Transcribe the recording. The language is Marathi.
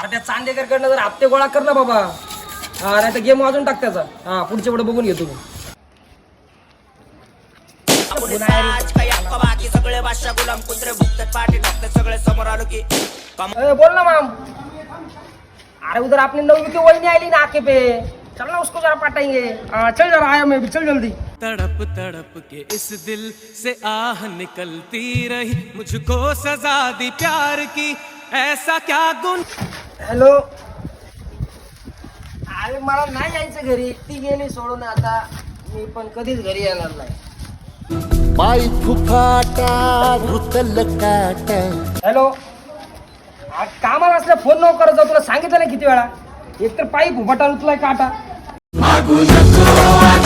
अरे त्या चांदेकरकडनं जर हप्ते गोळा कर ना बाबा, हा नाही तर गेम वाजून टाक त्याचा. हा पुढच्या पुढे बघून घेतो मी. बोल ना माम. अरे उधर आपने 9वीं की वही नहीं आई ना आके पे. चल ना उसको जरा पटाएंगे. चल जरा आया मैं भी, चल जल्दी. तड़प तड़प के इस दिल से आह निकलती रही, मुझको सजा दी प्यार की, ऐसा क्या गुन. हॅलो. अरे मला नाही यायचं घरी, ती गेली सोडून. आता मी पण कधीच घरी येणार नाही. पाय फुफाटा रुतल काटा. हॅलो. कामाला असल्या फोन नको करत जाऊ, तुला सांगितलं ना किती वेळा. एक तर पाईप फुफाटा उचलाय काटा.